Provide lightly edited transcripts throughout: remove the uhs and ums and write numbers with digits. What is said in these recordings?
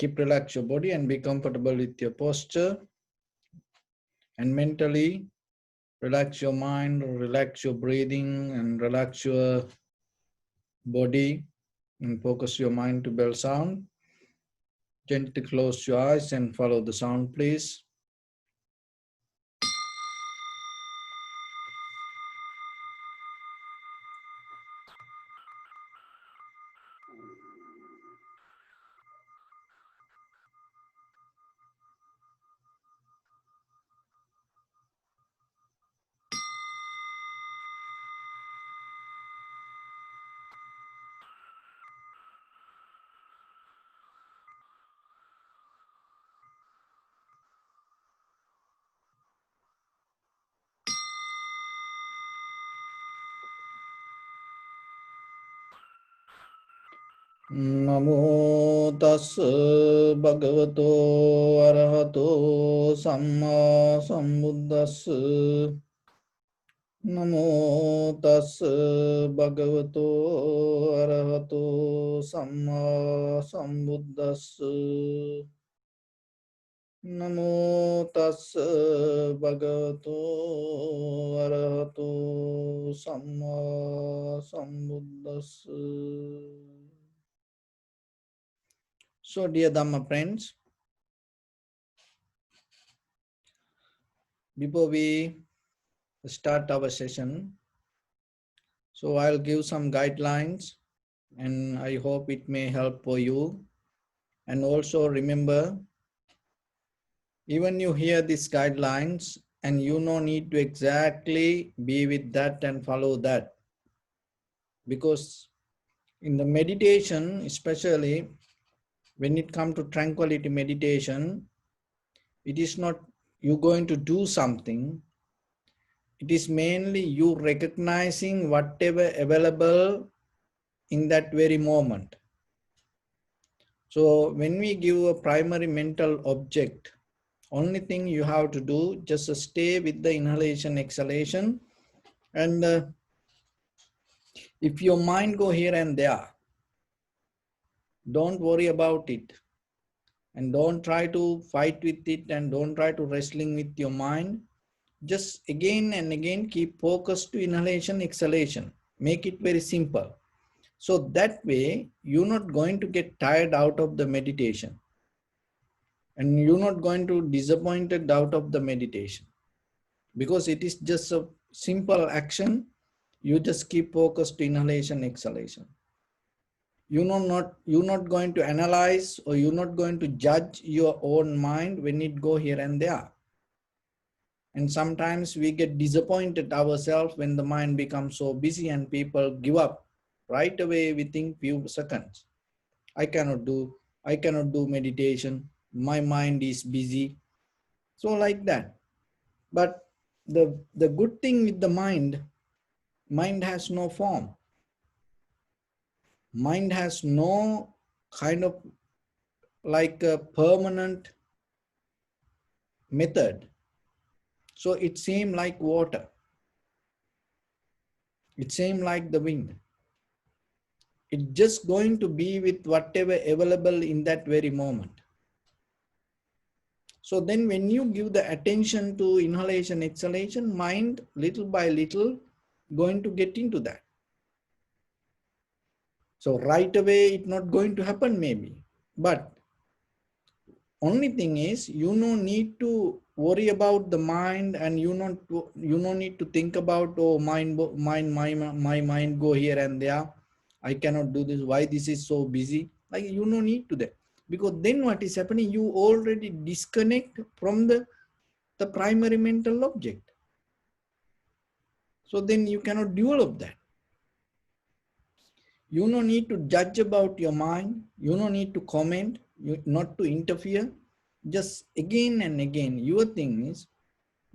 keep relax your body and be comfortable with your posture. And mentally, relax your mind, relax your breathing, and relax your body, and focus your mind to bell sound. Gently close your eyes and follow the sound, please. Namo tassa bhagavato arahato samma sambuddhassa. Namo tassa bhagavato arahato samma sambuddhassa. Namo tassa bhagavato arahato samma sambuddhassa. So, dear Dhamma friends, before we start our session, so I'll give some guidelines and I hope it may help for you. And also remember, even you hear these guidelines and you no need to exactly be with that and follow that. Because in the meditation, especially when it comes to tranquility meditation, it is not you going to do something. It is mainly you recognizing whatever available in that very moment. So when we give a primary mental object, only thing you have to do, just stay with the inhalation, exhalation. And if your mind go here and there, don't worry about it. And don't try to fight with it and don't try to wrestling with your mind. Just again and again keep focus to inhalation, exhalation. Make it very simple. So that way you're not going to get tired out of the meditation. And you're not going to disappointed out of the meditation. Because it is just a simple action. You just keep focus to inhalation, exhalation. You're not going to analyze or you're not going to judge your own mind when it go here and there. And sometimes we get disappointed ourselves when the mind becomes so busy and people give up right away within few seconds. I cannot do meditation. My mind is busy. So like that. But the good thing with the mind has no form. Mind has no kind of like a permanent method. So it seems like water. It seems like the wind. It's just going to be with whatever available in that very moment. So then when you give the attention to inhalation, exhalation, mind little by little going to get into that. So right away it's not going to happen maybe. But only thing is you no need to worry about the mind and you no need to think about, oh, my mind go here and there. I cannot do this. Why this is so busy? Like you no need to that. Because then what is happening? You already disconnect from the primary mental object. So then you cannot develop that. You no need to judge about your mind. You no need to comment. You not to interfere. Just again and again, your thing is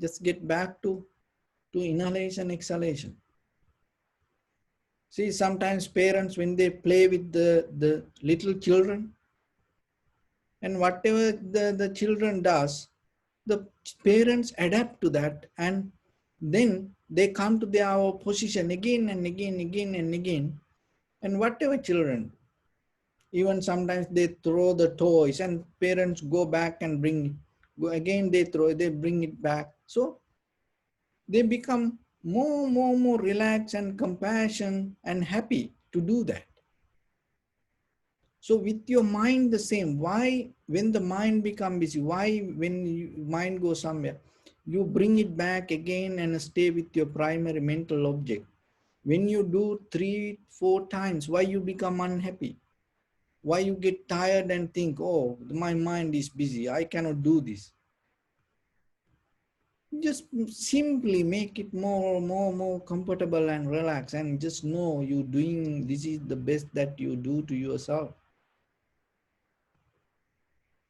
just get back to inhalation, exhalation. See, sometimes parents, when they play with the little children, and whatever the children does, the parents adapt to that, and then they come to their position again and again, and whatever children, Even sometimes they throw the toys and parents go back and bring, go again they throw, they bring it back. So they become more relaxed and compassion and happy to do that. So with your mind the same. Why when the mind become busy, why when mind goes somewhere, you bring it back again and stay with your primary mental object. When you do 3-4 times, why you become unhappy? Why you get tired and think, oh, my mind is busy, I cannot do this. Just simply make it more comfortable and relax, and just know you doing, this is the best that you do to yourself.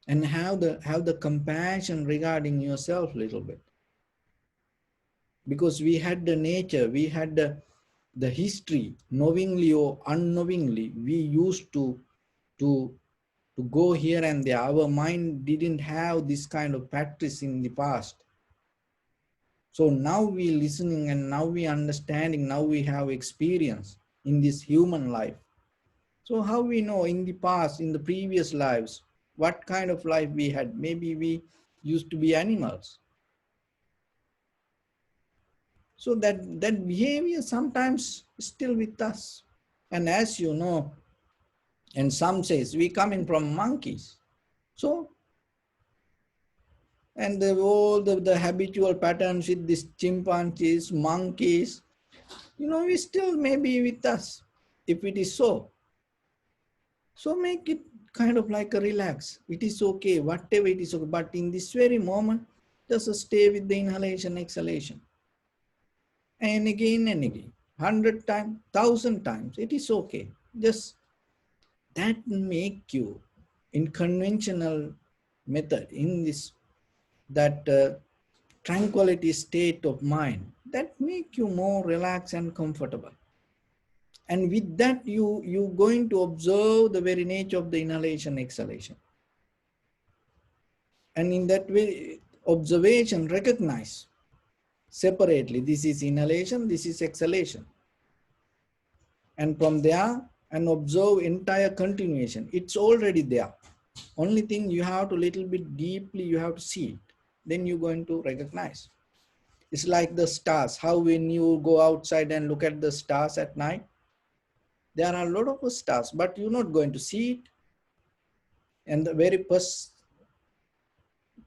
And have the compassion regarding yourself a little bit. Because we had the nature, we had the history, knowingly or unknowingly, we used to go here and there. Our mind didn't have this kind of practice in the past. So now we listening and now we understanding, now we have experience in this human life. So how we know in the past, in the previous lives, what kind of life we had? Maybe we used to be animals. So that behavior sometimes still with us. And as you know, and some says we coming from monkeys. So, and all the habitual patterns with these chimpanzees, monkeys, we still may be with us if it is so. So make it kind of like a relax. It is okay, whatever it is okay. But in this very moment, just stay with the inhalation, exhalation. And again, 100 times, 1,000 times, it is okay. Just that make you in conventional method, in this, that tranquility state of mind, that make you more relaxed and comfortable. And with that, you going to observe the very nature of the inhalation, exhalation. And in that way, observation, recognize separately, this is inhalation, this is exhalation. And from there, and observe entire continuation. It's already there. Only thing you have to little bit deeply, you have to see it. Then you're going to recognize. It's like the stars. How when you go outside and look at the stars at night, there are a lot of stars, but you're not going to see it. And the very first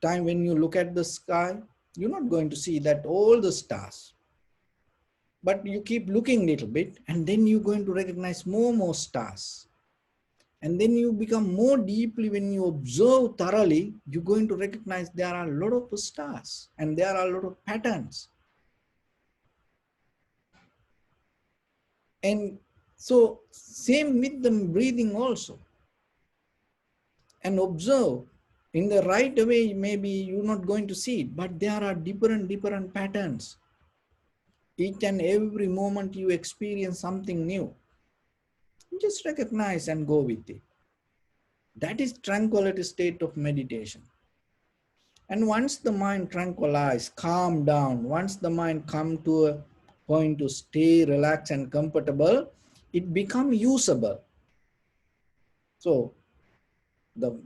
time when you look at the sky, you're not going to see that all the stars. But you keep looking a little bit, and then you're going to recognize more stars. And then you become more deeply, when you observe thoroughly, you're going to recognize there are a lot of stars and there are a lot of patterns. And so same with the breathing also. And observe in the right way, maybe you're not going to see it, but there are different patterns. Each and every moment you experience something new. Just recognize and go with it. That is tranquility state of meditation. And once the mind tranquilized, calm down, once the mind come to a point to stay relaxed and comfortable, it become usable. So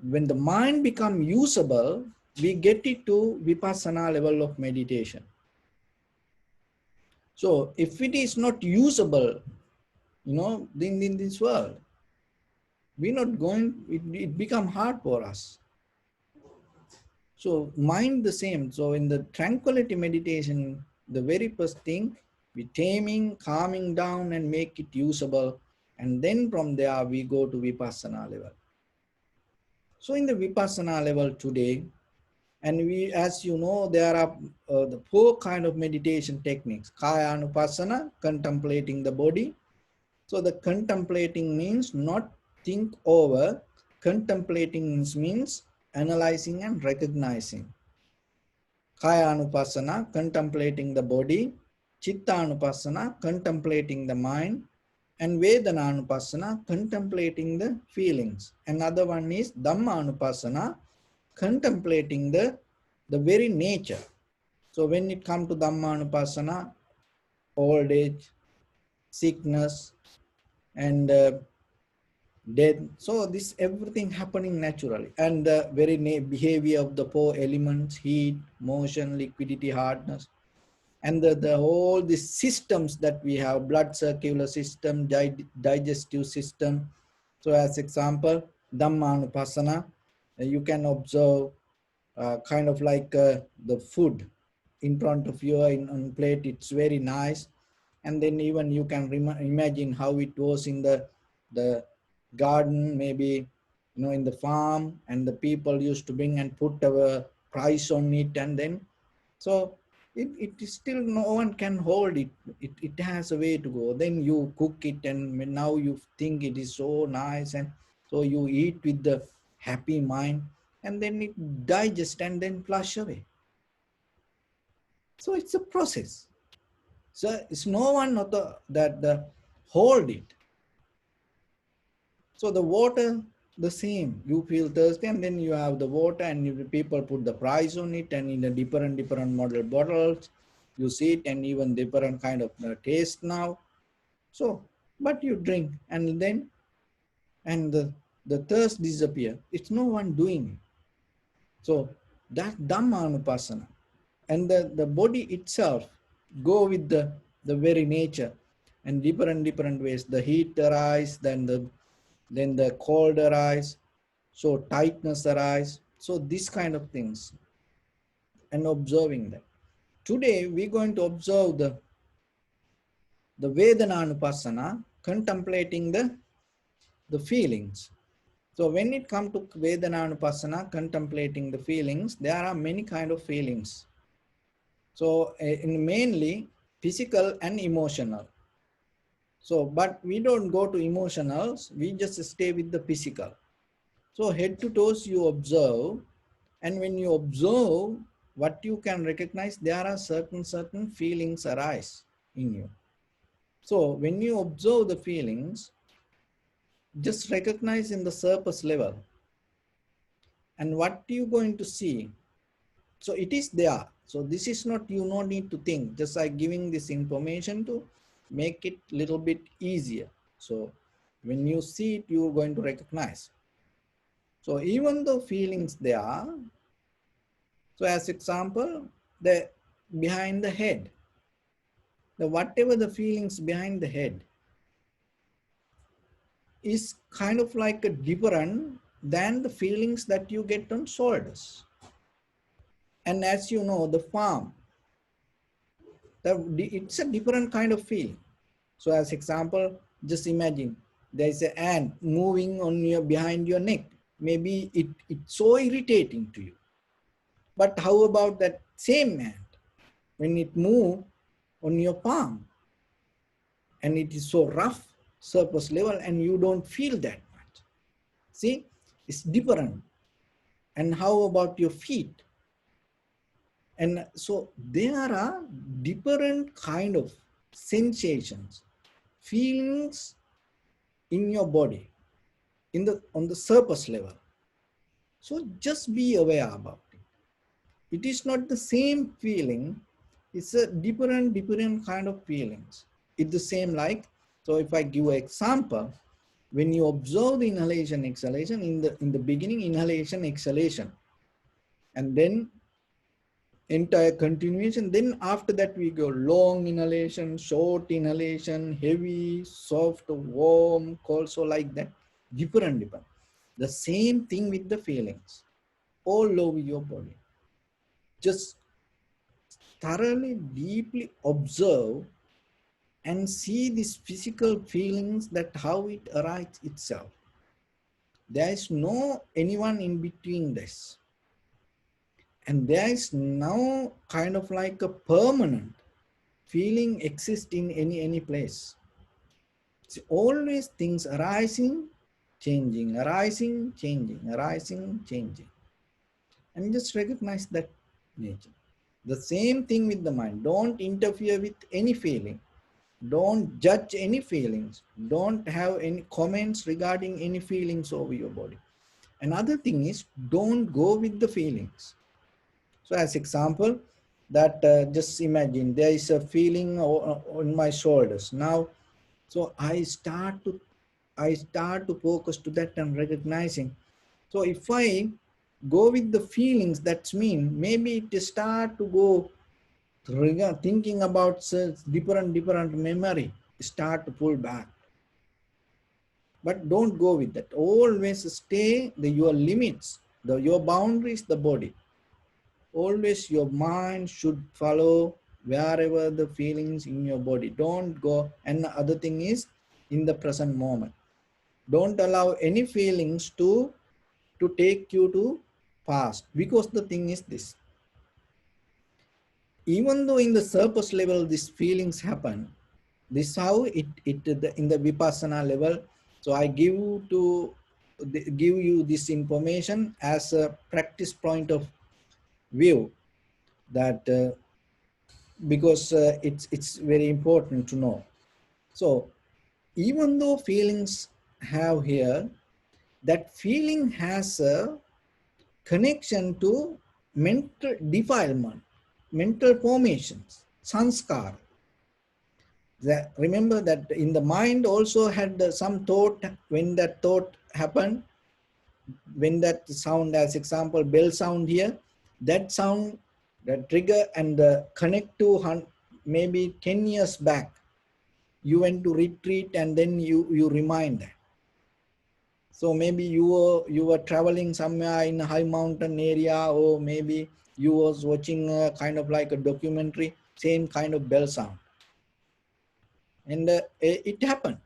when the mind become usable, we get it to vipassana level of meditation. So if it is not usable, in this world, we're not going, it become hard for us. So mind the same. So in the tranquility meditation, the very first thing, we taming, calming down and make it usable. And then from there, we go to vipassana level. So in the vipassana level today, and we, as you know, there are the 4 kind of meditation techniques. Kaya anupassana, contemplating the body. So the contemplating means not think over. Contemplating means analyzing and recognizing. Kaya anupassana, contemplating the body. Chitta anupassana, contemplating the mind. And Vedana anupassana, contemplating the feelings. Another one is Dhamma anupassana, contemplating the very nature. So when it comes to Dhamma anupassana, old age, sickness, and death. So this everything happening naturally, and the very behavior of the four elements: heat, motion, liquidity, hardness, and the all the systems that we have: blood circular system, digestive system. So as example, Dhammanupassana, you can observe kind of like the food in front of you in on plate. It's very nice, and then even you can imagine how it was in the garden, maybe in the farm, and the people used to bring and put a price on it, and then so it is still no one can hold it. It has a way to go. Then you cook it, and now you think it is so nice, and so you eat with the happy mind, and then it digests and then flush away. So it's a process. So it's no one of that hold it. So the water, the same. You feel thirsty, and then you have the water, and people put the price on it, and in the different model bottles, you see it, and even different kind of taste now. So, but you drink, and then and the thirst disappear. It's no one doing it. So that Dhamma Anupassana, and the body itself go with the very nature, and different ways. The heat arise, then the cold arise, so tightness arise. So this kind of things, and observing that. Today we're going to observe the Vedana Anupassana, contemplating the feelings. So when it comes to Vedana Anupassana, contemplating the feelings, there are many kind of feelings. So in mainly physical and emotional. So, but we don't go to emotionals, we just stay with the physical. So head to toes you observe, and when you observe, what you can recognize, there are certain feelings arise in you. So when you observe the feelings, just recognize in the surface level, and what you going to see. So it is there. So this is not, you no need to think, just like giving this information to make it little bit easier. So when you see it, you're going to recognize. So even though feelings they are, so as example, the behind the head, the whatever the feelings behind the head is kind of like a different than the feelings that you get on shoulders. And as you know, the farm, it's a different kind of feeling. So as example, just imagine there is an ant moving on your behind your neck. Maybe it's so irritating to you. But how about that same ant when it moves on your palm, and it is so rough surface level, and you don't feel that much? See, it's different. And how about your feet? And so there are different kind of sensations, feelings in your body, on the surface level. So just be aware about it. It is not the same feeling. It's a different kind of feelings. It's the same like, so if I give an example, when you observe the inhalation, exhalation, in the beginning, inhalation, exhalation, and then entire continuation, then after that we go long inhalation, short inhalation, heavy, soft, warm, cold, so like that, different. The same thing with the feelings all over your body. Just thoroughly, deeply observe and see these physical feelings, that how it arises itself. There is no anyone in between this. And there is no kind of like a permanent feeling exist in any place. It's always things arising, changing, arising, changing, arising, changing. And just recognize that nature. The same thing with the mind. Don't interfere with any feeling. Don't judge any feelings. Don't have any comments regarding any feelings over your body. Another thing is, don't go with the feelings. So as example, that just imagine there is a feeling on my shoulders. Now, so I start to I start to focus to that and recognizing. So if I go with the feelings, that's mean maybe it start to go thinking about different memory, start to pull back. But don't go with that. Always stay your limits, your boundaries, the body. Always your mind should follow wherever the feelings in your body. Don't go. And the other thing is in the present moment. Don't allow any feelings to take you to past, because the thing is this. Even though in the surface level these feelings happen, this how it in the vipassana level. So I give you this information as a practice point of view, that because it's very important to know. So even though feelings have here, that feeling has a connection to mental defilement, mental formations, sanskar. Remember that in the mind also had some thought. When that thought happened, when that sound, as example bell sound here, that sound, the trigger and the connect to maybe 10 years back, you went to retreat and then you remind that. So maybe you were traveling somewhere in a high mountain area, or maybe you was watching a kind of like a documentary, same kind of bell sound, and it happened.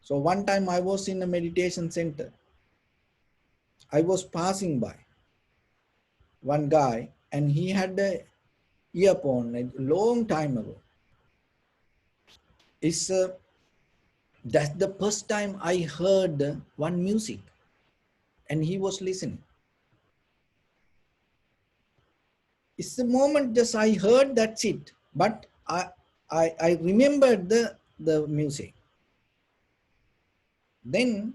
So one time I was in a meditation center. I was passing by one guy, and he had a earphone a long time ago. It's that's the first time I heard one music, and he was listening. It's the moment just I heard, that's it. But I remembered the music. Then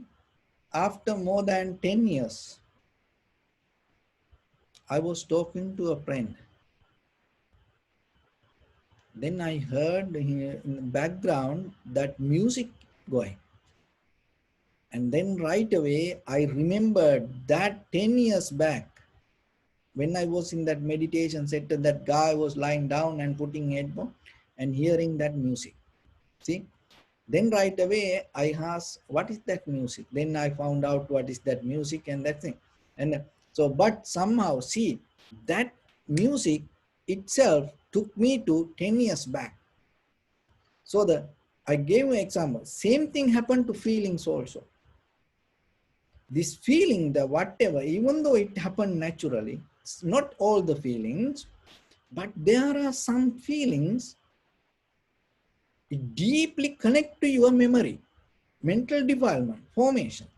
after more than 10 years, I was talking to a friend. Then I heard in the background that music going. And then right away, I remembered that 10 years back, when I was in that meditation center, that guy was lying down and putting headphone and hearing that music. See? Then right away, I asked, what is that music? Then I found out what is that music and that thing. And so, but somehow, see, that music itself took me to 10 years back. So I gave an example. Same thing happened to feelings also. This feeling, the whatever, even though it happened naturally, it's not all the feelings, but there are some feelings deeply connect to your memory, mental development, formations.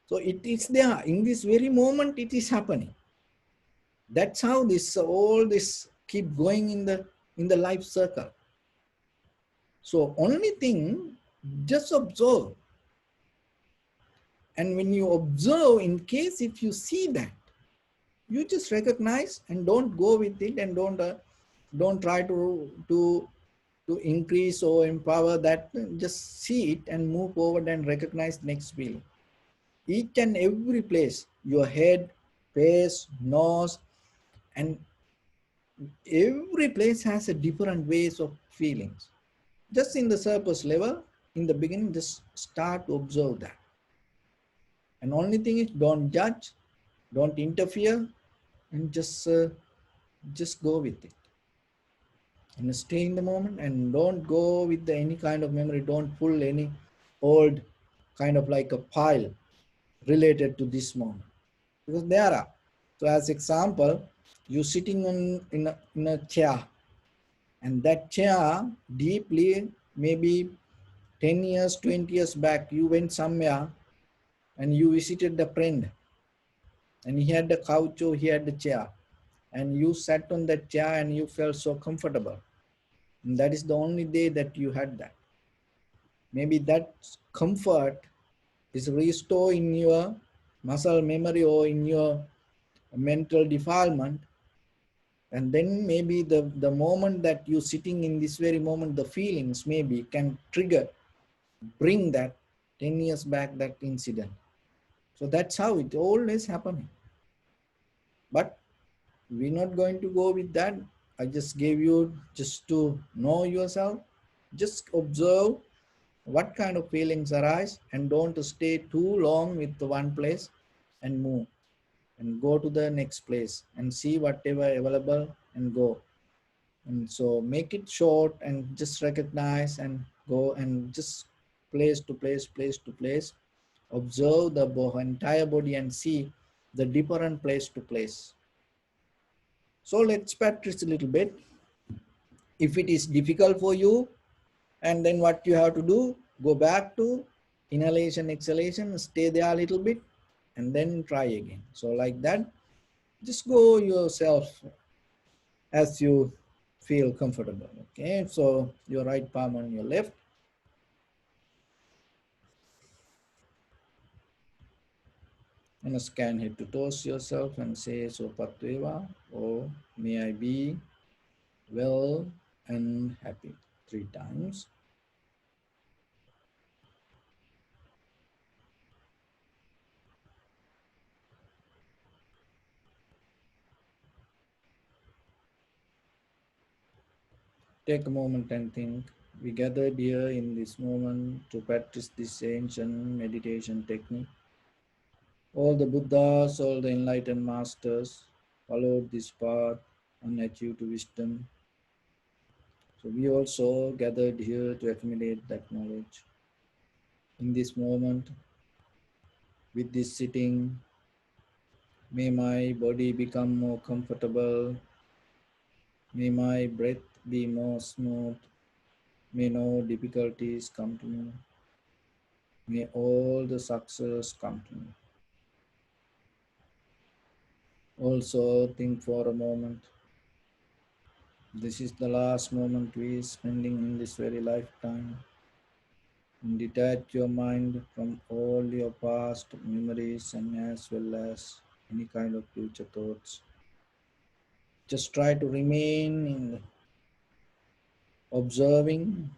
So it is there in this very moment. It is happening. That's how this all this keep going in the life circle. So only thing, just observe. And when you observe, in case if you see that, you just recognize and don't go with it, and don't try to increase or empower that. Just see it and move forward and recognize next feeling. Each and every place, your head, face, nose, and every place has a different ways of feelings. Just in the surface level, in the beginning, just start to observe that. And only thing is, don't judge, don't interfere, and just go with it. And stay in the moment, and don't go with any kind of memory. Don't pull any old kind of like a pile related to this moment, because there are. So as example, you sitting in a chair, and that chair deeply, maybe 10 years, 20 years back, you went somewhere and you visited the friend, and he had the couch or he had the chair, and you sat on that chair and you felt so comfortable. And that is the only day that you had that. Maybe that comfort is restored in your muscle memory or in your mental defilement. And then maybe the moment that you're sitting in this very moment, the feelings maybe can trigger bring that 10 years back, that incident. So that's how it always happening. But we're not going to go with that. I just gave you just to know yourself. Just observe what kind of feelings arise and don't stay too long with the one place, and move and go to the next place and see whatever available and go. And so make it short and just recognize and go and just place to place. Observe the entire body and see the different place to place. So let's practice a little bit. If it is difficult for you, and then what you have to do, go back to inhalation, exhalation, stay there a little bit, and then try again. So like that, just go yourself as you feel comfortable. Okay, so your right palm on your left, and scan head to toes yourself and say so patveva, or may I be well and happy 3 times. Take a moment and think. We gathered here in this moment to practice this ancient meditation technique. All the Buddhas, all the enlightened masters followed this path and achieved wisdom. So we also gathered here to accumulate that knowledge. In this moment, with this sitting, may my body become more comfortable. May my breath be more smooth. May no difficulties come to me. May all the success come to me. Also think for a moment. This is the last moment we are spending in this very lifetime. And detach your mind from all your past memories and as well as any kind of future thoughts. Just try to remain in observing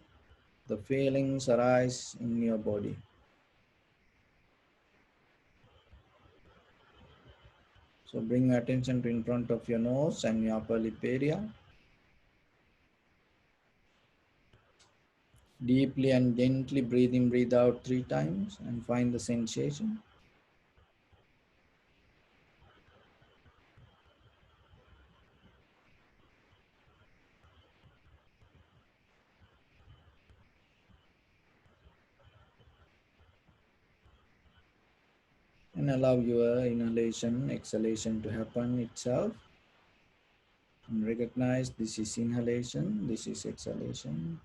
the feelings arise in your body. So bring your attention to in front of your nose and your upper lip area. Deeply and gently breathe in, breathe out 3 times and find the sensation. And allow your inhalation, exhalation to happen itself. And recognize this is inhalation, this is exhalation.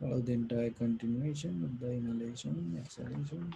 Follow the entire continuation of the inhalation, exhalation.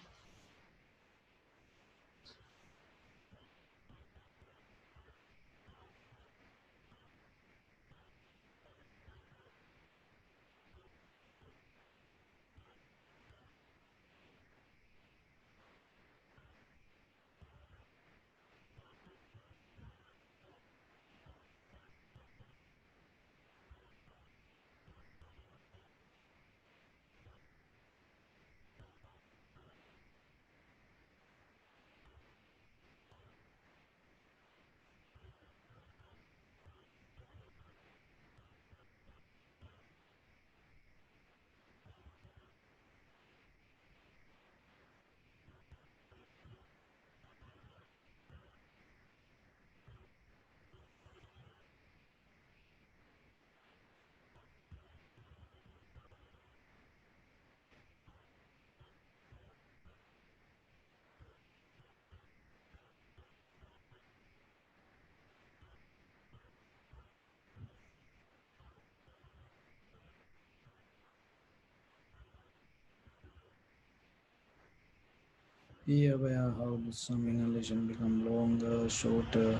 Be aware how some inhalation become longer, shorter,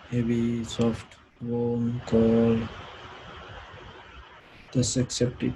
heavy, soft, warm, cold. Just accept it.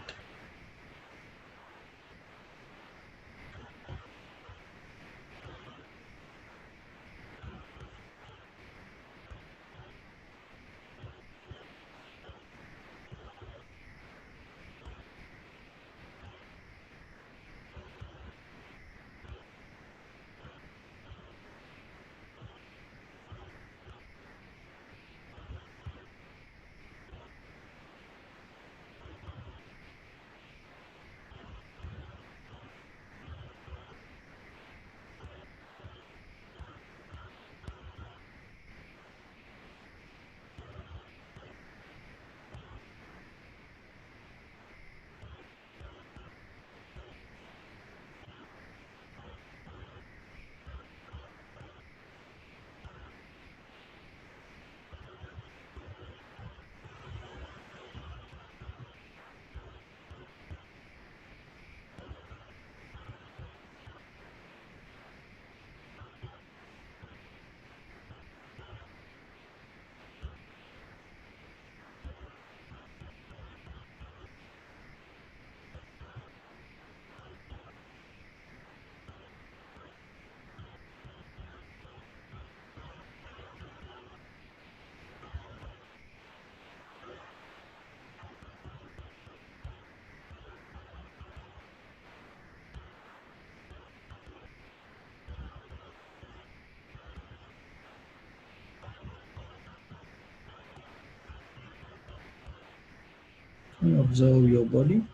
And observe your body.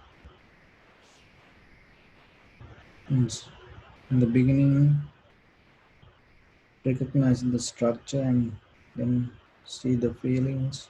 And in the beginning, recognize the structure and then see the feelings.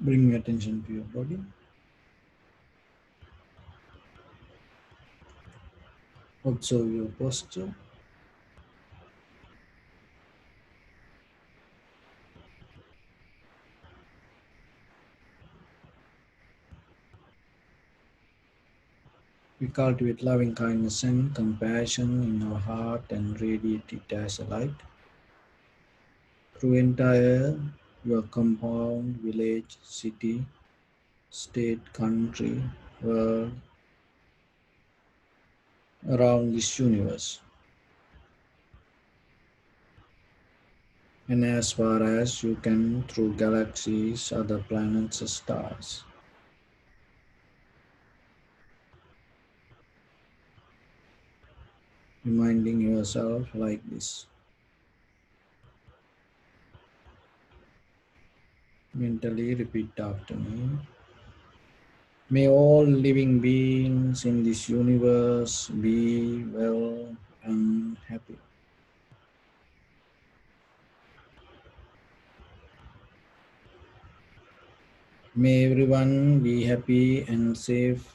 Bring your attention to your body. Observe your posture. We cultivate loving kindness and compassion in our heart and radiate it as a light through entire your compound, village, city, state, country, world, around this universe, and as far as you can through galaxies, other planets, stars. Reminding yourself like this. Mentally repeat after me. May all living beings in this universe be well and happy. May everyone be happy and safe,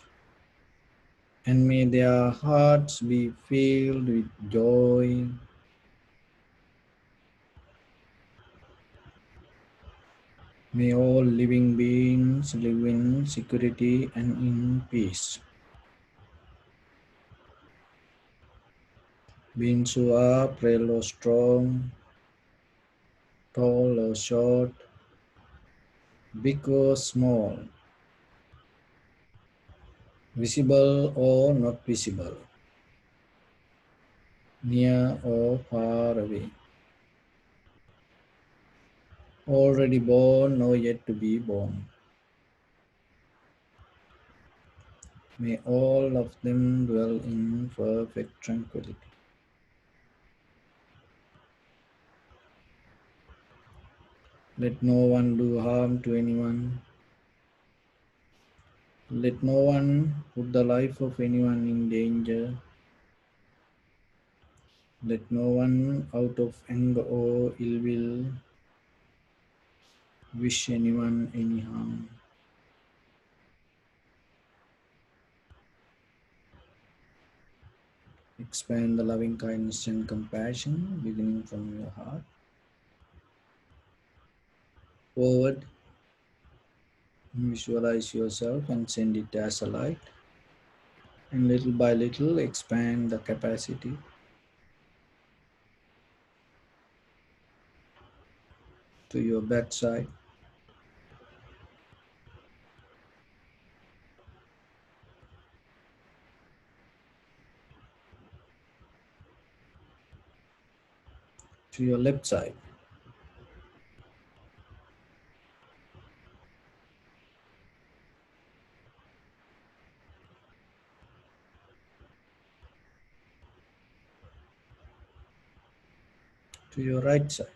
and may their hearts be filled with joy. May all living beings live in security and in peace. Beings who are frail or strong, tall or short, big or small, visible or not visible, near or far away, already born or yet to be born. May all of them dwell in perfect tranquility. Let no one do harm to anyone. Let no one put the life of anyone in danger. Let no one, out of anger or ill will, wish anyone any harm. Expand the loving kindness and compassion beginning from your heart forward. Visualize yourself and send it as a light, and little by little expand the capacity to your backside, to your left side, to your right side,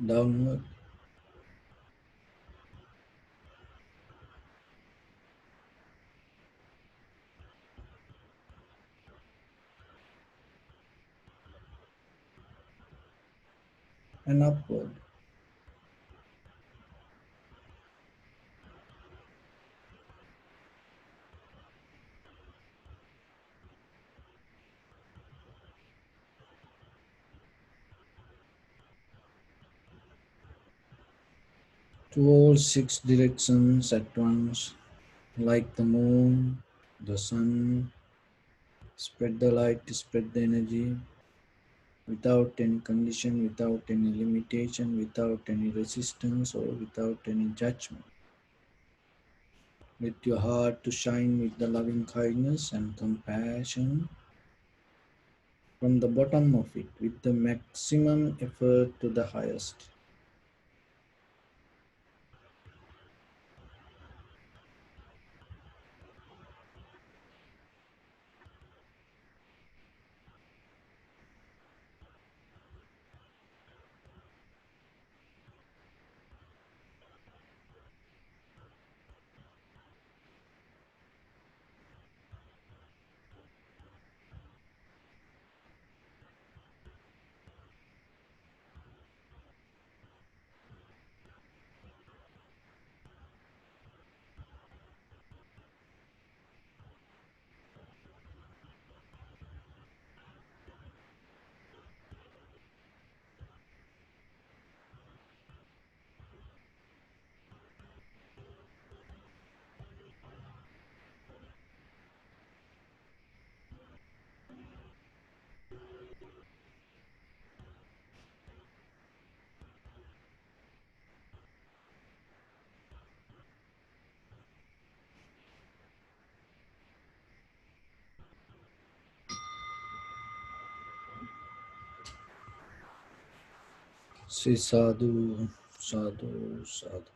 downward and upward. To all six directions at once, like the moon, the sun. Spread the light, spread the energy without any condition, without any limitation, without any resistance, or without any judgment. Let your heart to shine with the loving kindness and compassion from the bottom of it with the maximum effort to the highest. Say sadhu, sadhu, sadhu.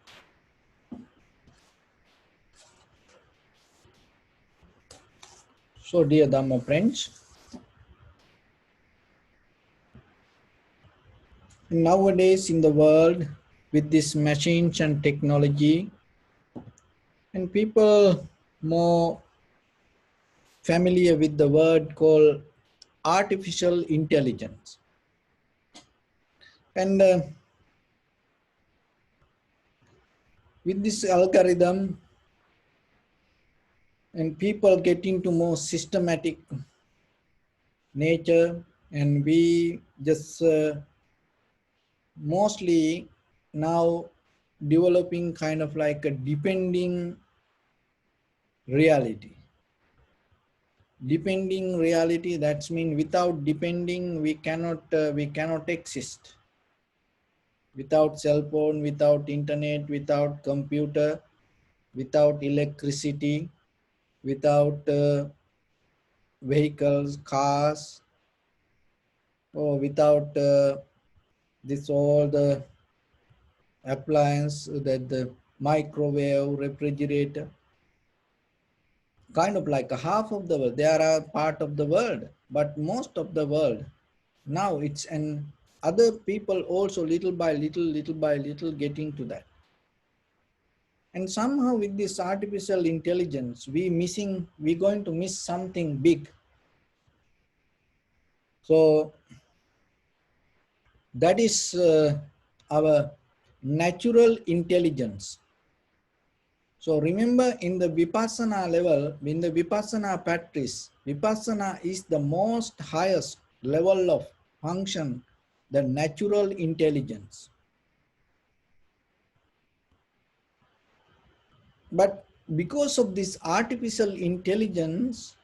So, dear Dhamma friends, nowadays in the world, with these machines and technology, and people more familiar with the word called artificial intelligence. And with this algorithm, and people get into more systematic nature, and we just mostly now developing kind of like a depending reality. Depending reality, that's mean without depending we cannot exist. Without cell phone, without internet, without computer, without electricity, without vehicles, cars, or without this all the appliance, that the microwave, refrigerator, kind of like a half of the world. They are a part of the world, but most of the world now it's an other people also little by little getting to that. And somehow with this artificial intelligence, we're going to miss something big. So that is our natural intelligence. So remember, in the Vipassana level, in the Vipassana practice, Vipassana is the most highest level of function, the natural intelligence. But because of this artificial intelligence,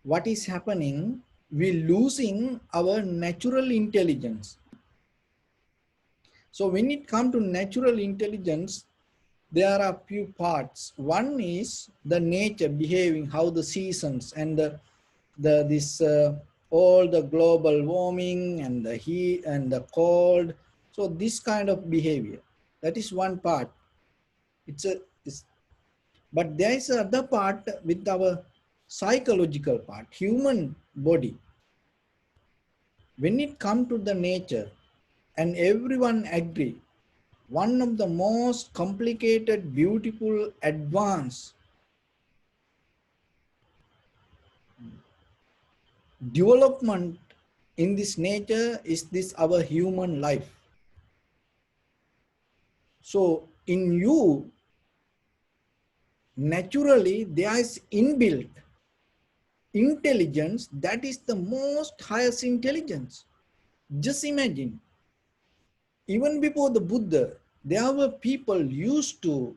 what is happening? We're losing our natural intelligence. So when it comes to natural intelligence, there are a few parts. One is the nature behaving, how the seasons and this all the global warming and the heat and the cold. So this kind of behavior, that is one part. But there is another part with our psychological part, human body. When it comes to the nature, and everyone agree, one of the most complicated, beautiful, advanced development in this nature is this our human life. So in you, naturally, there is inbuilt intelligence that is the most highest intelligence. Just imagine, even before the Buddha, there were people used to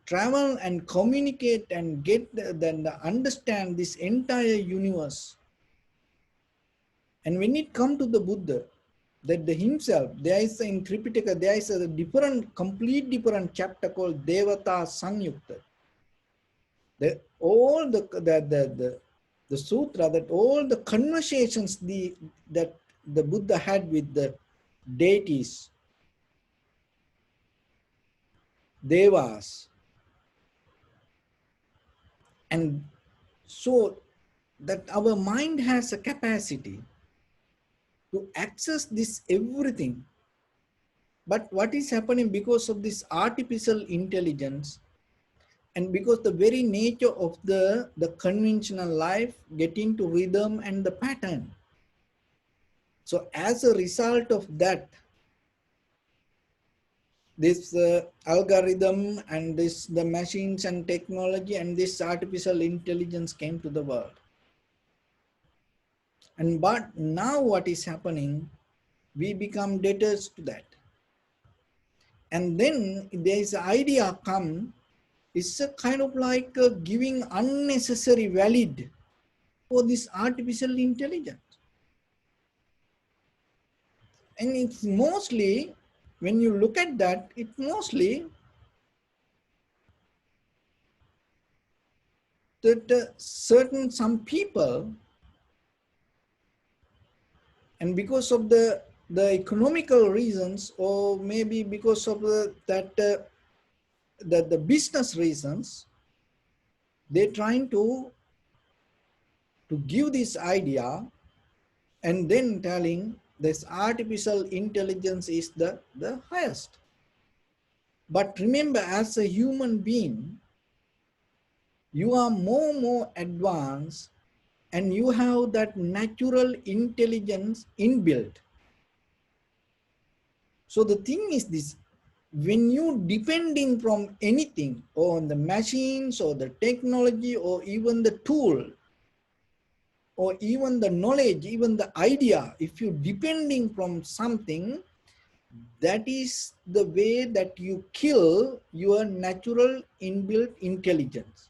travel and communicate and get then understand this entire universe. And when it comes to the Buddha, that the himself, there is in Tripitaka, there is a different, complete different chapter called Devata Sanyukta. All the sutra, that all the conversations that the Buddha had with the deities, devas, and so that our mind has a capacity to access this everything. But what is happening because of this artificial intelligence, and because the very nature of the conventional life get into rhythm and the pattern. So as a result of that, this algorithm and the machines and technology and this artificial intelligence came to the world. And but now what is happening, we become debtors to that. And then there is an idea come, it's a kind of like giving unnecessary valid for this artificial intelligence. And it's mostly, when you look at that, it's mostly that some people, and because of the the economical reasons, or maybe because of the business reasons, they're trying to give this idea and then telling this artificial intelligence is the highest. But remember, as a human being, you are more advanced, and you have that natural intelligence inbuilt. So the thing is this: when you depending from anything, on the machines or the technology or even the tool or even the knowledge, even the idea, if you depending from something, that is the way that you kill your natural inbuilt intelligence.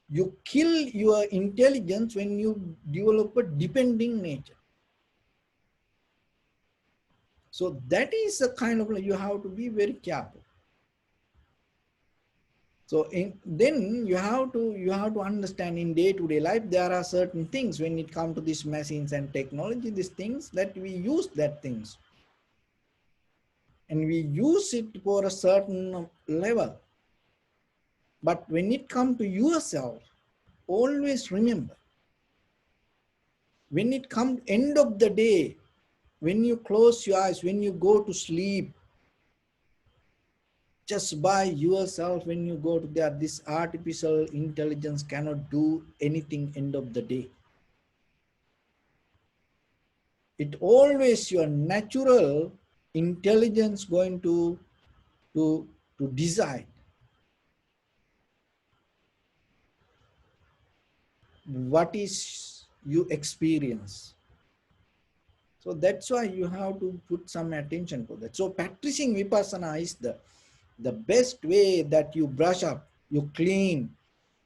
You kill your intelligence when you develop a depending nature. So that is a kind of, you have to be very careful. So then you have to understand, in day-to-day life there are certain things when it comes to these machines and technology, these things that we use that things, and we use it for a certain level. But when it comes to yourself, always remember, when it comes end of the day, when you close your eyes, when you go to sleep, just by yourself, when you go to there, this artificial intelligence cannot do anything end of the day. It always your natural intelligence going to decide what is you experience. So that's why you have to put some attention to that. So practicing vipassana is the best way that you brush up, you clean,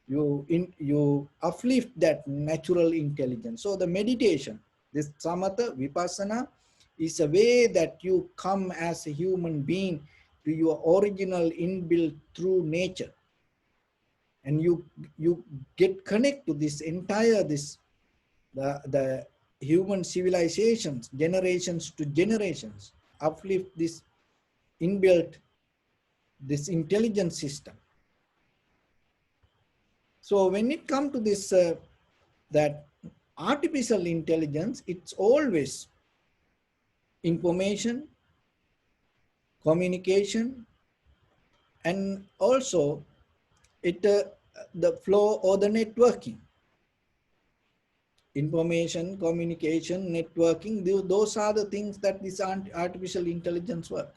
you uplift that natural intelligence. So the meditation, this samatha vipassana, is a way that you come as a human being to your original inbuilt true nature, and you get connect to this entire the human civilizations, generations to generations, uplift this inbuilt this intelligence system. So when it comes to this that artificial intelligence, it's always information, communication, and also it the flow or the networking. Information, communication, networking, those are the things that this artificial intelligence work.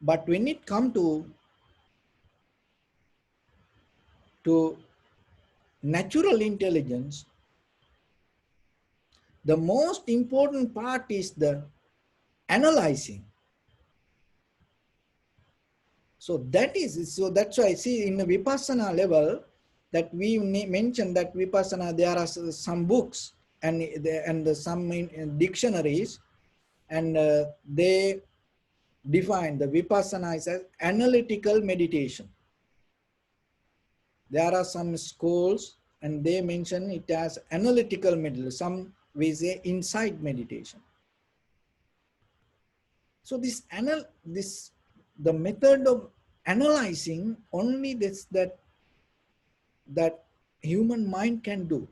But when it comes to natural intelligence, the most important part is the analyzing. So that's why I see in the vipassana level that we mentioned that vipassana, there are some books and some dictionaries, and they define the vipassana as analytical meditation. There are some schools and they mention it as analytical meditation. Some we say insight meditation. So the method of analyzing only that human mind can do.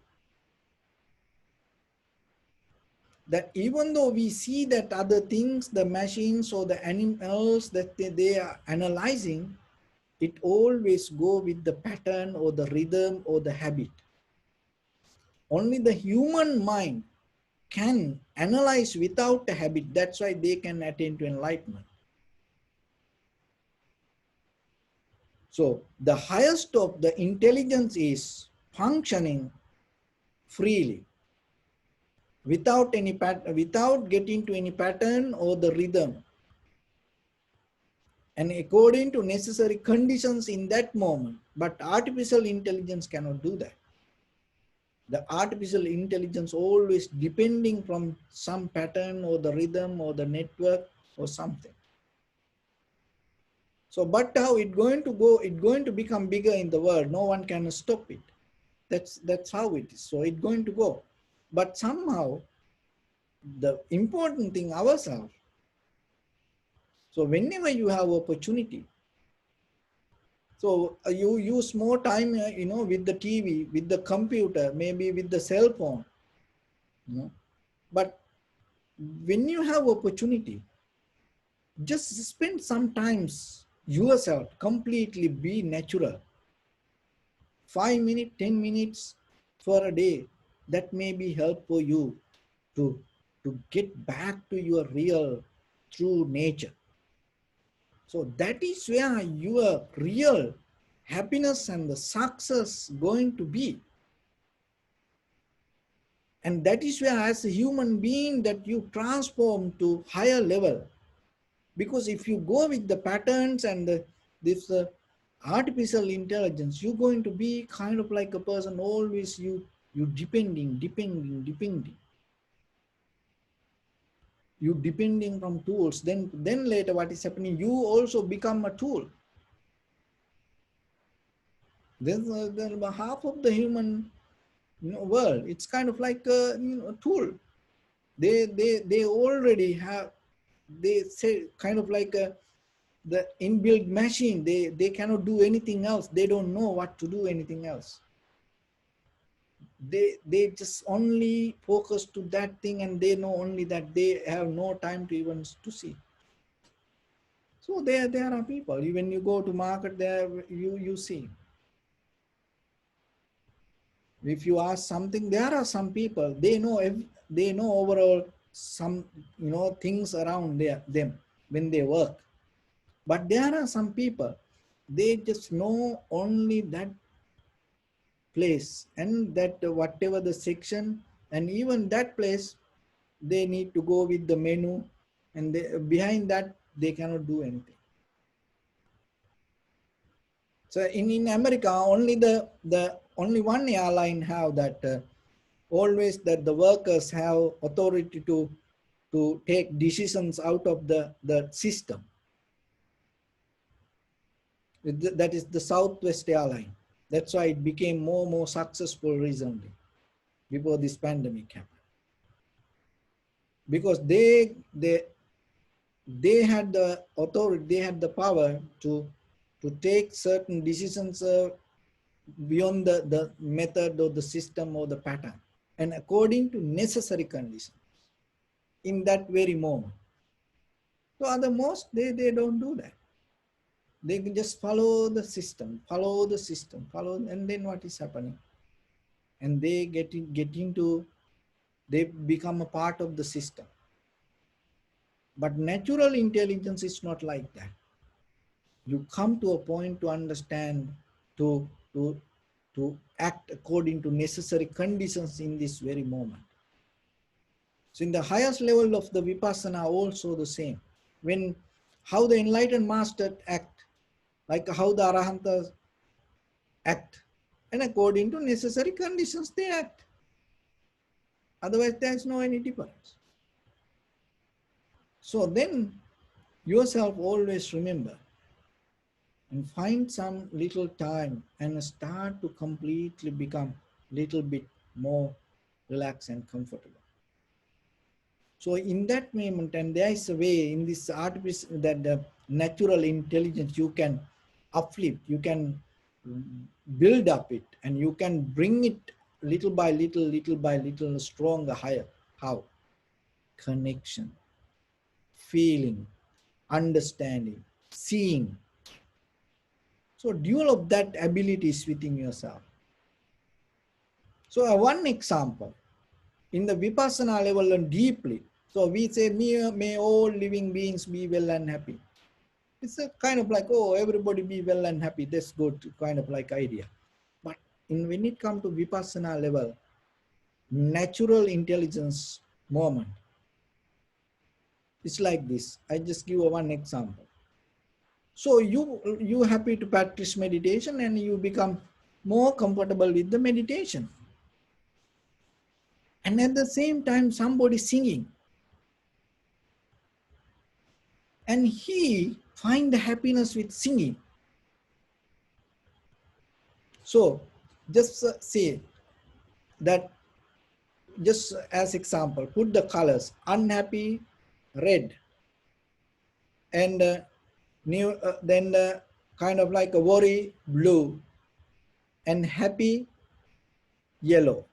That even though we see that other things, the machines or the animals that they are analyzing, it always go with the pattern or the rhythm or the habit. Only the human mind can analyze without a habit. That's why they can attain to enlightenment. So the highest of the intelligence is functioning freely, without any without getting to any pattern or the rhythm, and according to necessary conditions in that moment. But artificial intelligence cannot do that. The artificial intelligence always depending from some pattern or the rhythm or the network or something. So, but how it going to go? It's going to become bigger in the world. No one can stop it. That's how it is. So it's going to go. But somehow the important thing ourselves. So whenever you have opportunity, so you use more time, with the TV, with the computer, maybe with the cell phone, but when you have opportunity, just spend some times yourself, completely be natural. 5 minutes, 10 minutes for a day, that may be help for you to, to get back to your real, true nature. So that is where your real happiness and the success going to be. And that is where, as a human being, that you transform to higher level. Because if you go with the patterns and this artificial intelligence, you're going to be kind of like a person always you depending. You depending from tools. Then later what is happening? You also become a tool. Then half of the human world, it's kind of like a tool. They already have, they say kind of like the inbuilt machine. They cannot do anything else. They don't know what to do anything else. They just only focus to that thing, and they know only that. They have no time to even to see. So there are people, when you go to market, there you see, if you ask something, there are some people, they know overall some things around them when they work. But there are some people, they just know only that place, and that whatever the section, and even that place, they need to go with the menu, and behind that they cannot do anything. So in America, only one airline have that, always that the workers have authority to take decisions out of the system. That is the Southwest airline. That's why it became more successful recently, before this pandemic happened. Because they had the authority, they had the power to take certain decisions beyond the method or the system or the pattern, and according to necessary conditions in that very moment. So other most, they don't do that. They can just follow the system, and then what is happening? And they they become a part of the system. But natural intelligence is not like that. You come to a point to understand, to act according to necessary conditions in this very moment. So in the highest level of the vipassana also the same. When how the enlightened master act, like how the arahantas act, and according to necessary conditions they act. Otherwise there is no any difference. So then yourself always remember, and find some little time and start to completely become little bit more relaxed and comfortable. So in that moment, and there is a way in this artificial, that the natural intelligence, you can uplift, you can build up it, and you can bring it little by little stronger, higher. How? Connection, feeling, understanding, seeing. So develop that abilities within yourself. So one example, in the vipassana level and deeply, so we say, may all living beings be well and happy. It's a kind of like, oh, everybody be well and happy. That's good, kind of like idea. But when it comes to vipassana level, natural intelligence moment, it's like this. I just give one example. So you happy to practice meditation, and you become more comfortable with the meditation. And at the same time, somebody singing, and he find the happiness with singing. So just say that just as example, put the colors: unhappy, red, and then kind of like a worry, blue, and happy, yellow.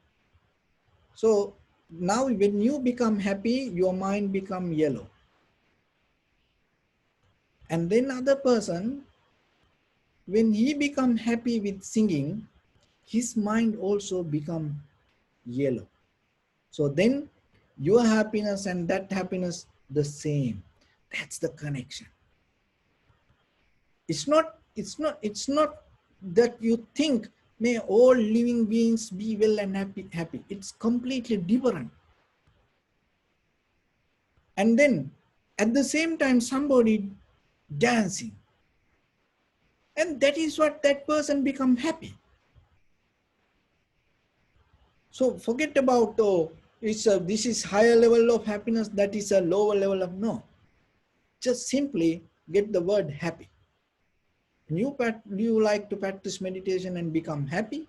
So now when you become happy, your mind become yellow. And then other person, when he become happy with singing, his mind also become yellow. So then your happiness and that happiness the same. That's the connection. It's not that you think may all living beings be well and happy. It's completely different. And then at the same time somebody dancing, and that is what that person become happy. So forget about this is higher level of happiness, that is a lower level of, no. Just simply get the word happy. You like to practice meditation and become happy,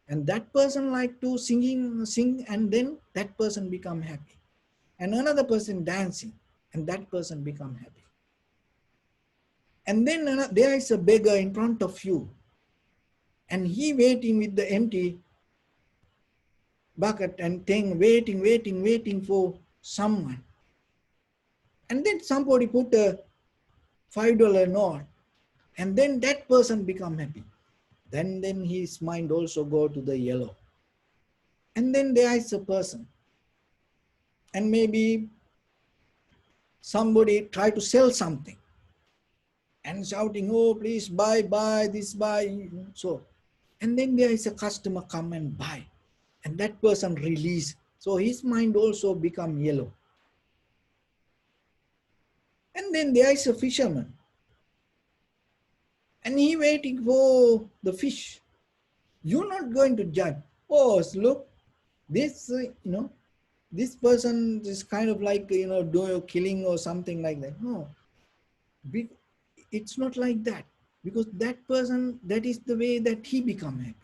and that person like to sing, and then that person become happy. And another person dancing, and that person become happy. And then there is a beggar in front of you, and he waiting with the empty bucket and thing, waiting for someone. And then somebody put a $5 note, and then that person become happy. Then his mind also go to the yellow. And then there is a person, and maybe somebody try to sell something and shouting, oh, please buy this, buy. So, and then there is a customer come and buy, and that person release. So his mind also become yellow. And then there is a fisherman, and he waiting for the fish. You're not going to judge, oh, look, this, this person is kind of like, doing killing or something like that. No, it's not like that, because that person, that is the way that he become happy.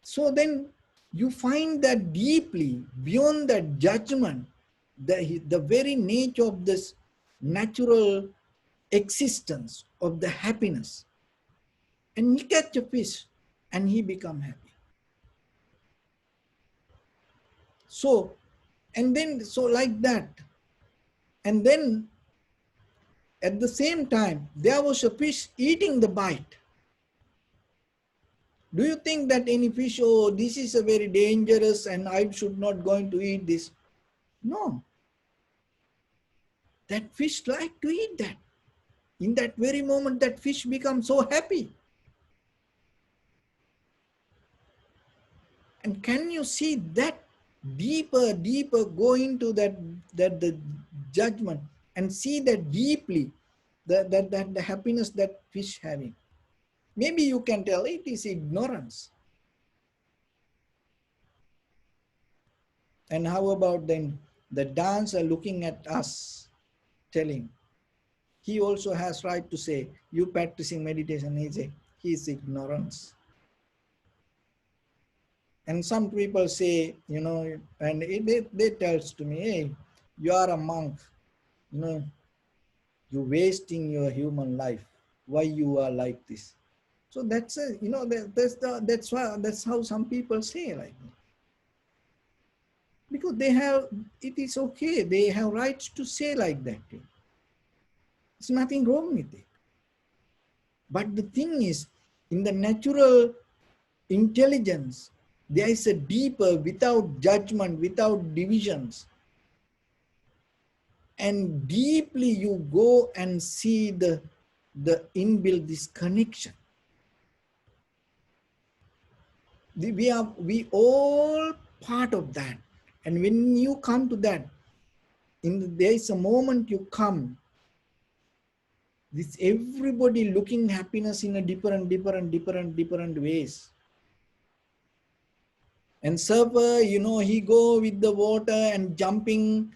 So then you find that deeply beyond that judgment, the very nature of this natural existence of the happiness. And he catch a fish and he become happy. So, and then, so like that. And then at the same time, there was a fish eating the bite. Do you think that any fish, oh, this is a very dangerous and I should not going to eat this? No. That fish like to eat that. In that very moment, that fish becomes so happy. And can you see that deeper go into that the judgment and see that deeply, that the happiness that fish having. Maybe you can tell it is ignorance. And how about then the dancer looking at us, telling, he also has right to say, you practicing meditation, he is ignorance. And some people say, and they tells to me, hey, you are a monk, you're wasting your human life. Why you are like this? So that's that's how some people say, like, because it is okay. They have rights to say like that. There's nothing wrong with it. But the thing is, in the natural intelligence, there is a deeper, without judgment, without divisions. And deeply you go and see the inbuilt this connection. We all part of that. And when you come to that, there is a moment you come, this everybody looking happiness in a different ways. And surfer, he go with the water and jumping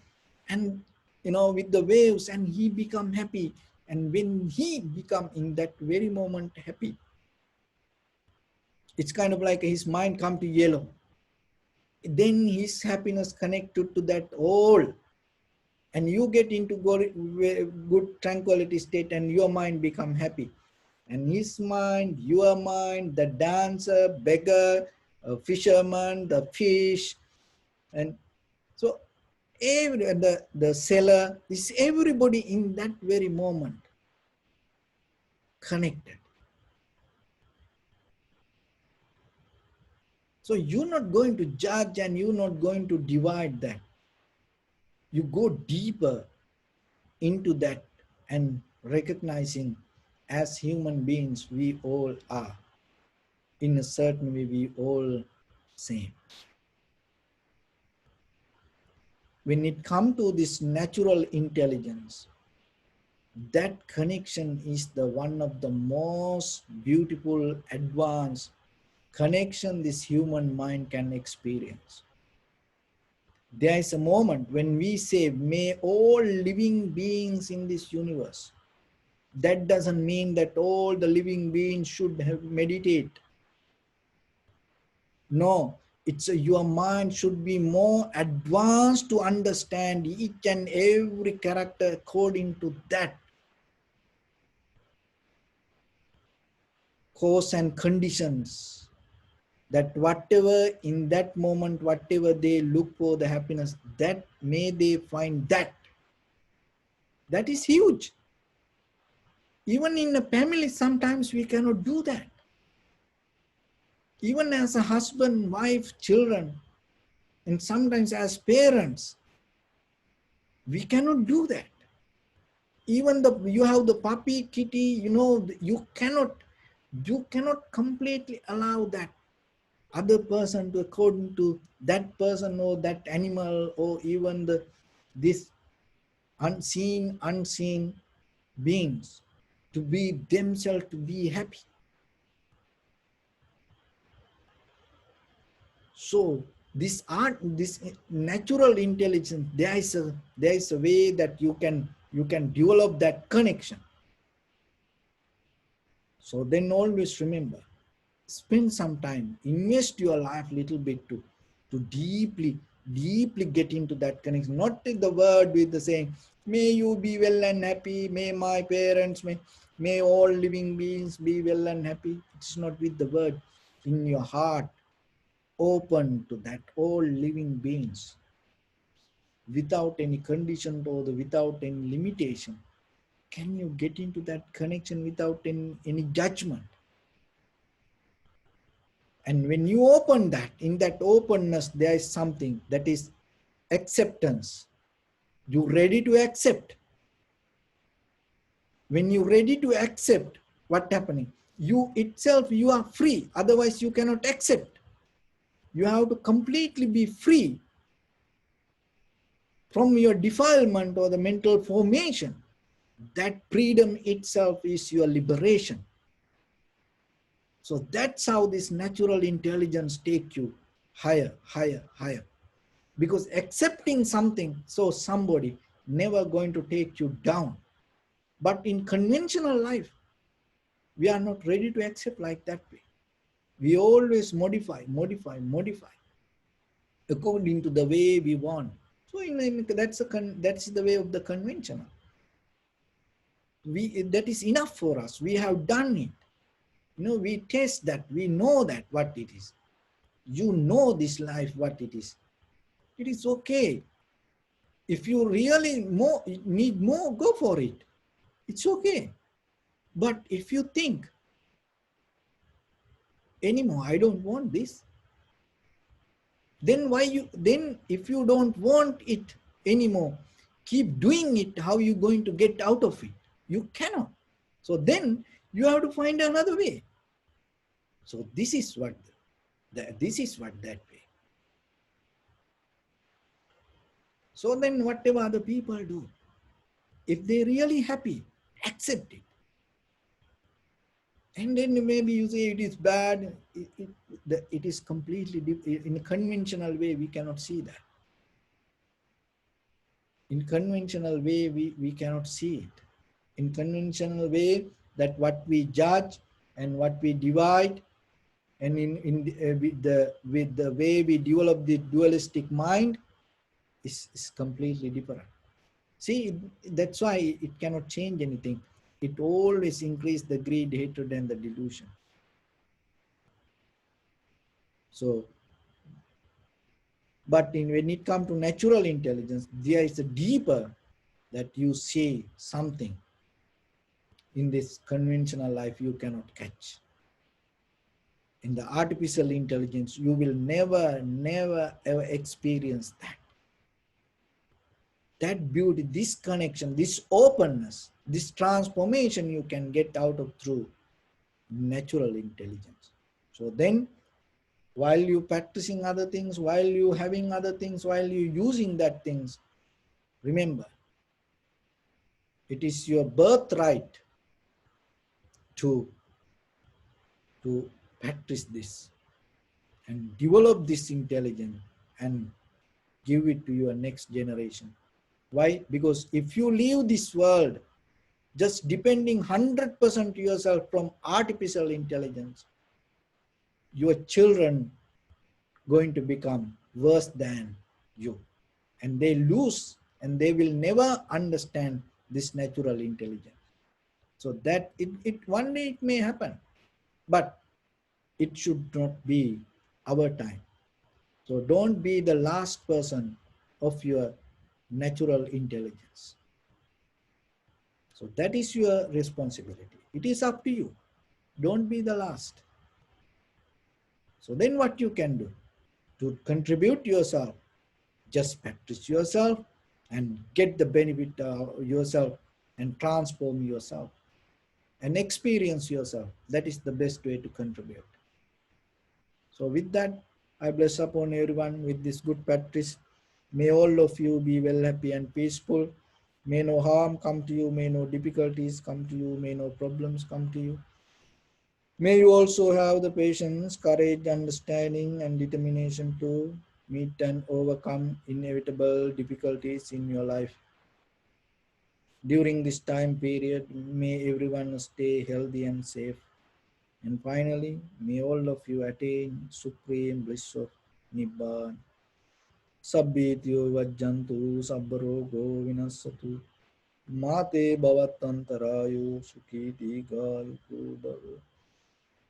and, with the waves, and he become happy. And when he become in that very moment happy, it's kind of like his mind come to yellow. then his happiness connected to that all, and you get into good tranquility state and your mind become happy. And his mind, your mind, the dancer, beggar, fisherman, the fish, and so the seller, is everybody in that very moment connected. So you're not going to judge and you're not going to divide that. You go deeper into that and recognizing as human beings we all are. In a certain way we all same. When it comes to this natural intelligence, that connection is the one of the most beautiful, advanced connection this human mind can experience. There is a moment when we say, may all living beings in this universe. That doesn't mean that all the living beings should have meditate. No, your mind should be more advanced to understand each and every character according to that cause and conditions. That whatever in that moment, whatever they look for the happiness, that may they find that. That is huge. Even in a family, sometimes we cannot do that. Even as a husband, wife, children, and sometimes as parents, we cannot do that. Even you have the puppy, kitty, you cannot completely allow that other person to according to that person or that animal or even this unseen beings to be themselves, to be happy. So this natural intelligence, there is a way that you can develop that connection. So then always remember, spend some time, invest your life a little bit to deeply get into that connection. Not take the word with the saying, may you be well and happy, may my parents, may all living beings be well and happy. It's not with the word. In your heart, open to that all living beings without any condition or without any limitation. Can you get into that connection without any judgment? And when you open that, in that openness, there is something that is acceptance. You're ready to accept. When you're ready to accept, what's happening? You itself, you are free. Otherwise, you cannot accept. You have to completely be free from your defilement or the mental formation. That freedom itself is your liberation. So that's how this natural intelligence takes you higher, higher, higher. Because accepting something, so somebody, never going to take you down. But in conventional life, we are not ready to accept like that way. We always modify according to the way we want. So that's the way of the conventional. That is enough for us. We have done it. We taste that. We know that what it is. You know this life what it is. It is okay. If you really need more, go for it. It's okay. But if you think, anymore, I don't want this, then if you don't want it anymore, keep doing it, how are you going to get out of it? You cannot. So then you have to find another way. So this is what that way. So then whatever other people do, if they're really happy, accept it. And then maybe you say it is bad, it is completely different. In a conventional way, we cannot see that. In conventional way, we cannot see it. In conventional way, that what we judge and what we divide, And with the way we develop the dualistic mind is completely different. See, that's why it cannot change anything. It always increase the greed, hatred, and the delusion. So, but when it comes to natural intelligence, there is a deeper that you see something in this conventional life you cannot catch. In the artificial intelligence, you will never ever experience that. That beauty, this connection, this openness, this transformation you can get out of through natural intelligence. So then, while you practicing other things, while you having other things, while you using that things, remember, it is your birthright to practice this and develop this intelligence and give it to your next generation. Why? Because if you leave this world just depending 100% yourself from artificial intelligence, your children going to become worse than you, and they lose and they will never understand this natural intelligence. So that it one day it may happen, but it should not be our time. So don't be the last person of your natural intelligence. So that is your responsibility. It is up to you. Don't be the last. So then what you can do to contribute yourself, just practice yourself and get the benefit yourself and transform yourself and experience yourself. That is the best way to contribute. So with that, I bless upon everyone with this good practice. May all of you be well, happy and peaceful. May no harm come to you. May no difficulties come to you. May no problems come to you. May you also have the patience, courage, understanding and determination to meet and overcome inevitable difficulties in your life. During this time period, may everyone stay healthy and safe. And finally, may all of you attain supreme bliss of Nibbana. Sabbityo vajjantu sabbarogo vinasatu. Mate bhavatantarayo sukhiti gayuko bhava.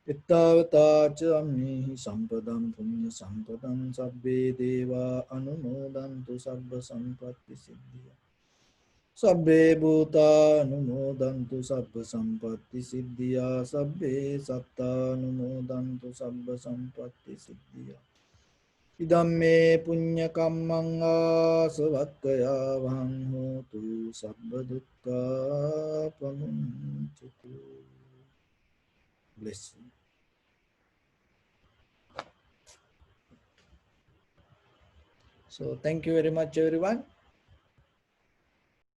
Ittavata cha amnihi sampadam punya sampadam sabbe deva anumodantu sabba sampatti siddhya. Sabbe bhuta anumodantu sabba sampatti siddhya. Sabbe satta anumodantu sabba sampatti siddhya. Idamme punya kammanga savakkaya vahang hotu sabba dukkha pamunchutu. Bless you. So thank you very much, everyone.